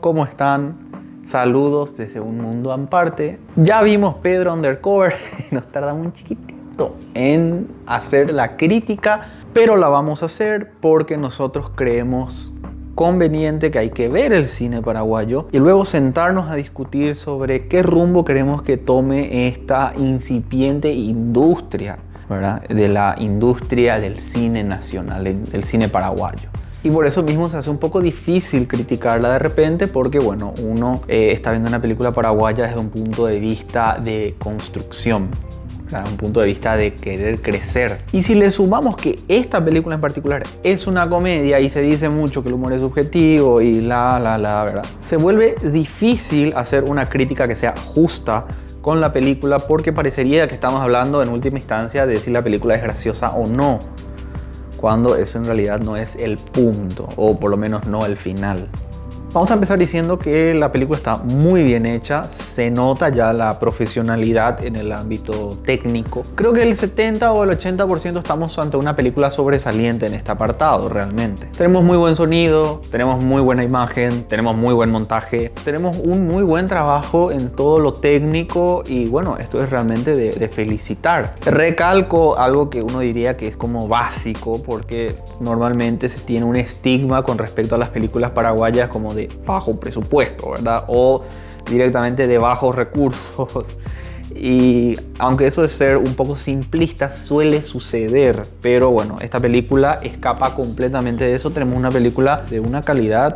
¿Cómo están? Saludos desde un mundo aparte. Ya vimos Pedro Undercover y nos tardamos un chiquitito en hacer la crítica, pero la vamos a hacer porque nosotros creemos conveniente que hay que ver el cine paraguayo y luego sentarnos a discutir sobre qué rumbo queremos que tome esta incipiente industria, ¿verdad? De la industria del cine nacional, del cine paraguayo. Y por eso mismo se hace un poco difícil criticarla de repente porque, bueno, uno está viendo una película paraguaya desde un punto de vista de construcción, ¿verdad? Un punto de vista de querer crecer. Y si le sumamos que esta película en particular es una comedia y se dice mucho que el humor es subjetivo y ¿verdad? Se vuelve difícil hacer una crítica que sea justa con la película porque parecería que estamos hablando en última instancia de si la película es graciosa o no, cuando eso en realidad no es el punto, o por lo menos no el final. Vamos a empezar diciendo que la película está muy bien hecha, se nota ya la profesionalidad en el ámbito técnico. Creo que el 70 o el 80% estamos ante una película sobresaliente en este apartado realmente. Tenemos muy buen sonido, tenemos muy buena imagen, tenemos muy buen montaje, tenemos un muy buen trabajo en todo lo técnico y bueno, esto es realmente de felicitar. Recalco algo que uno diría que es como básico porque normalmente se tiene un estigma con respecto a las películas paraguayas como de bajo presupuesto, ¿verdad? O directamente de bajos recursos. Y aunque eso de ser un poco simplista suele suceder, pero bueno, esta película escapa completamente de eso. Tenemos una película de una calidad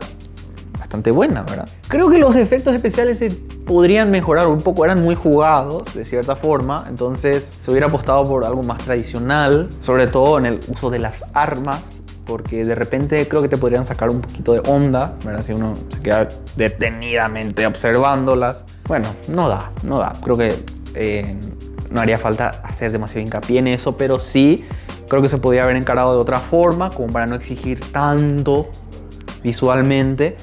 bastante buena, ¿verdad? Creo que los efectos especiales se podrían mejorar un poco, eran muy jugados de cierta forma, entonces se hubiera apostado por algo más tradicional, sobre todo en el uso de las armas, porque de repente creo que te podrían sacar un poquito de onda, ¿verdad? Si uno se queda detenidamente observándolas. Bueno, no da. Creo que no haría falta hacer demasiado hincapié en eso, pero sí creo que se podría haber encarado de otra forma, como para no exigir tanto visualmente.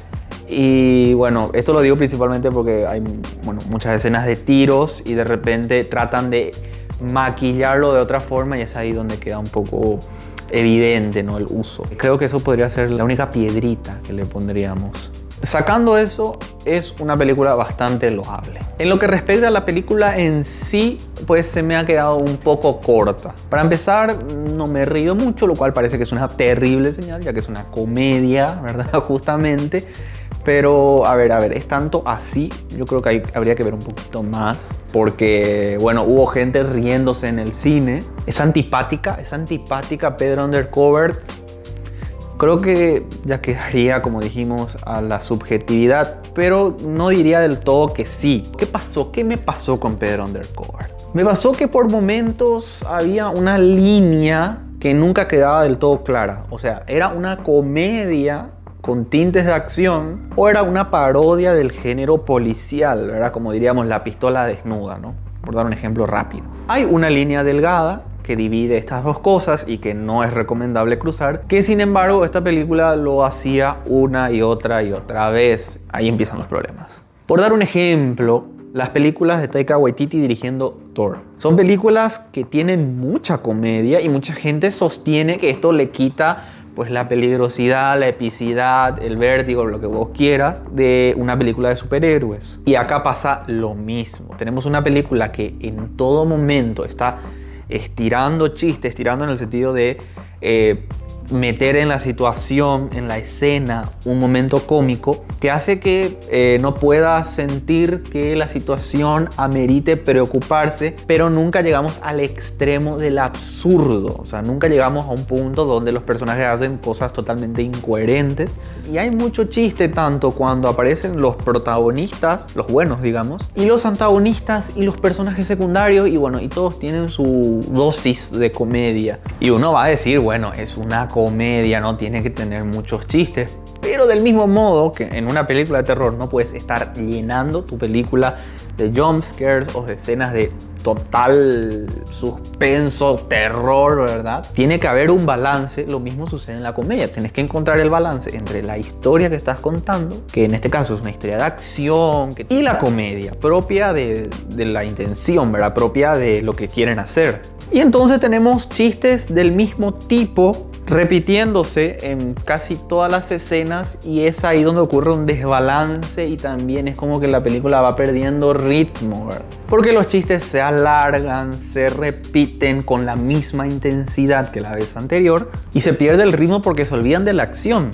Y bueno, esto lo digo principalmente porque hay muchas escenas de tiros y de repente tratan de maquillarlo de otra forma y es ahí donde queda un poco evidente, ¿no? El uso. Creo que eso podría ser la única piedrita que le pondríamos. Sacando eso, es una película bastante loable. En lo que respecta a la película en sí, pues se me ha quedado un poco corta. Para empezar, no me he reído mucho, lo cual parece que es una terrible señal, ya que es una comedia, ¿verdad? Justamente. Pero, a ver, es tanto así, yo creo que habría que ver un poquito más, porque, bueno, hubo gente riéndose en el cine. Es antipática Pedro Undercover. Creo que ya quedaría, como dijimos, a la subjetividad, pero no diría del todo que sí. ¿Qué pasó? ¿Qué me pasó con Pedro Undercover? Me pasó que por momentos había una línea que nunca quedaba del todo clara. O sea, era una comedia con tintes de acción o era una parodia del género policial, ¿verdad? Como diríamos, La pistola desnuda, ¿no? Por dar un ejemplo rápido. Hay una línea delgada que divide estas dos cosas y que no es recomendable cruzar, que sin embargo esta película lo hacía una y otra vez. Ahí empiezan los problemas. Por dar un ejemplo, las películas de Taika Waititi dirigiendo Thor. Son películas que tienen mucha comedia y mucha gente sostiene que esto le quita pues la peligrosidad, la epicidad, el vértigo, lo que vos quieras, de una película de superhéroes. Y acá pasa lo mismo. Tenemos una película que en todo momento está estirando chistes, estirando en el sentido de meter en la situación, en la escena, un momento cómico que hace que no pueda sentir que la situación amerite preocuparse, pero nunca llegamos al extremo del absurdo. O sea, nunca llegamos a un punto donde los personajes hacen cosas totalmente incoherentes. Y hay mucho chiste tanto cuando aparecen los protagonistas, los buenos digamos, y los antagonistas y los personajes secundarios, y bueno, y todos tienen su dosis de comedia. Y uno va a decir, bueno, es una comedia, no tiene que tener muchos chistes, pero del mismo modo que en una película de terror no puedes estar llenando tu película de jumpscares o de escenas de total suspenso, terror, ¿verdad? Tiene que haber un balance. Lo mismo sucede en la comedia. Tienes que encontrar el balance entre la historia que estás contando, que en este caso es una historia de acción, y la comedia propia de la intención, ¿verdad? Propia de lo que quieren hacer. Y entonces tenemos chistes del mismo tipo repitiéndose en casi todas las escenas, y es ahí donde ocurre un desbalance y también es como que la película va perdiendo ritmo, ¿verdad? Porque los chistes se alargan, se repiten con la misma intensidad que la vez anterior y se pierde el ritmo porque se olvidan de la acción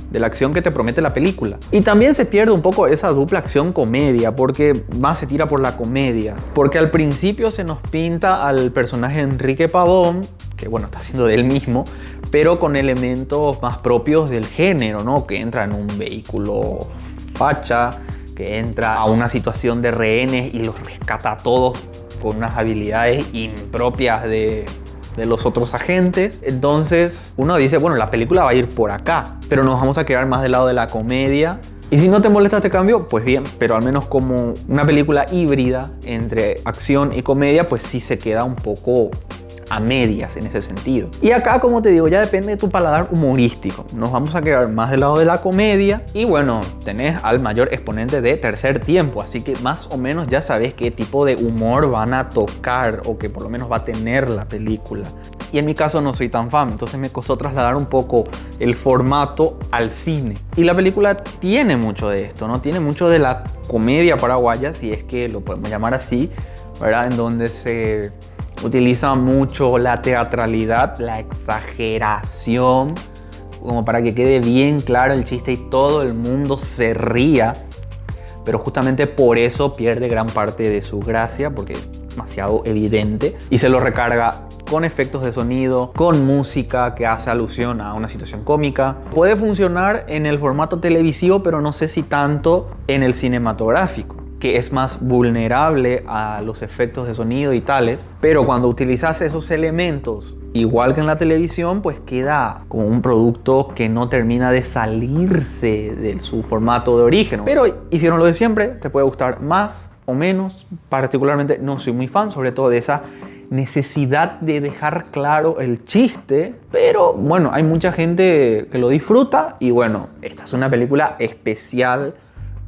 que te promete la película. Y también se pierde un poco esa dupla acción-comedia porque más se tira por la comedia. Porque al principio se nos pinta al personaje Enrique Pavón, que bueno, está haciendo de él mismo, pero con elementos más propios del género, ¿no? Que entra en un vehículo facha, que entra a una situación de rehenes y los rescata a todos con unas habilidades impropias de los otros agentes. Entonces uno dice, bueno, la película va a ir por acá, pero nos vamos a quedar más del lado de la comedia. Y si no te molesta este cambio, pues bien, pero al menos como una película híbrida entre acción y comedia, pues sí se queda un poco a medias en ese sentido. Y acá, como te digo, ya depende de tu paladar humorístico. Nos vamos a quedar más del lado de la comedia. Y bueno, tenés al mayor exponente de Tercer Tiempo, así que más o menos ya sabes qué tipo de humor van a tocar o que por lo menos va a tener la película. Y en mi caso no soy tan fan, entonces me costó trasladar un poco el formato al cine. Y la película tiene mucho de esto, ¿no? Tiene mucho de la comedia paraguaya, si es que lo podemos llamar así, ¿verdad? En donde se utiliza mucho la teatralidad, la exageración, como para que quede bien claro el chiste y todo el mundo se ría. Pero justamente por eso pierde gran parte de su gracia, porque es demasiado evidente. Y se lo recarga con efectos de sonido, con música que hace alusión a una situación cómica. Puede funcionar en el formato televisivo, pero no sé si tanto en el cinematográfico, que es más vulnerable a los efectos de sonido y tales. Pero cuando utilizas esos elementos, igual que en la televisión, pues queda como un producto que no termina de salirse de su formato de origen. Pero hicieron lo de siempre, te puede gustar más o menos. Particularmente no soy muy fan, sobre todo de esa necesidad de dejar claro el chiste, pero bueno, hay mucha gente que lo disfruta y bueno, esta es una película especial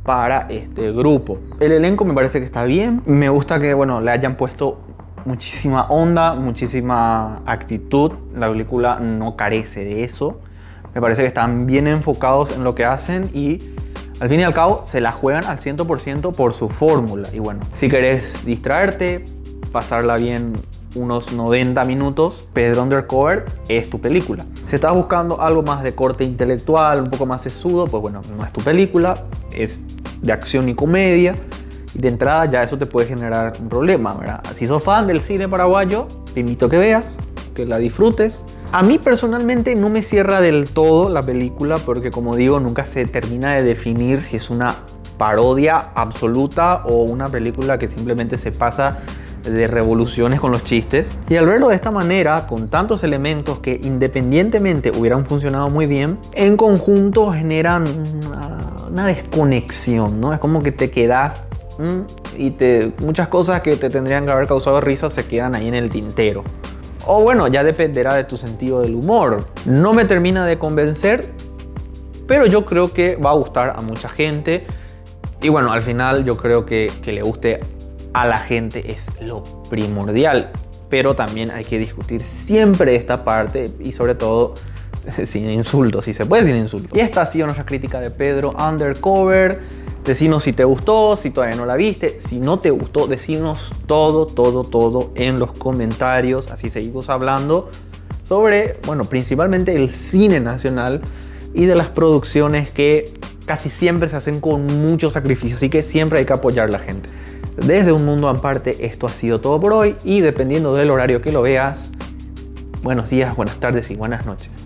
para este grupo. El elenco me parece que está bien, me gusta que bueno, le hayan puesto muchísima onda, muchísima actitud. La película no carece de eso, me parece que están bien enfocados en lo que hacen y al fin y al cabo se la juegan al 100% por su fórmula. Y bueno, si querés distraerte, pasarla bien unos 90 minutos, Pedro Undercover es tu película. Si estás buscando algo más de corte intelectual, un poco más sesudo, pues bueno, no es tu película, es de acción y comedia. Y de entrada ya eso te puede generar un problema, ¿verdad? Si sos fan del cine paraguayo, te invito a que veas, que la disfrutes. A mí personalmente no me cierra del todo la película porque, como digo, nunca se termina de definir si es una parodia absoluta o una película que simplemente se pasa de revoluciones con los chistes. Y al verlo de esta manera, con tantos elementos que independientemente hubieran funcionado muy bien, en conjunto generan una desconexión, ¿no? Es como que te quedas y muchas cosas que te tendrían que haber causado risa se quedan ahí en el tintero. O bueno, ya dependerá de tu sentido del humor. No me termina de convencer, pero yo creo que va a gustar a mucha gente. Y bueno, al final yo creo que le guste a la gente es lo primordial. Pero también hay que discutir siempre esta parte y sobre todo sin insultos, si se puede sin insultos. Y esta ha sido nuestra crítica de Pedro Undercover. Decinos si te gustó, si todavía no la viste. Si no te gustó, decinos todo en los comentarios. Así seguimos hablando sobre, bueno, principalmente el cine nacional y de las producciones que casi siempre se hacen con mucho sacrificio. Así que siempre hay que apoyar a la gente. Desde Un Mundo Aparte, esto ha sido todo por hoy. Y dependiendo del horario que lo veas, buenos días, buenas tardes y buenas noches.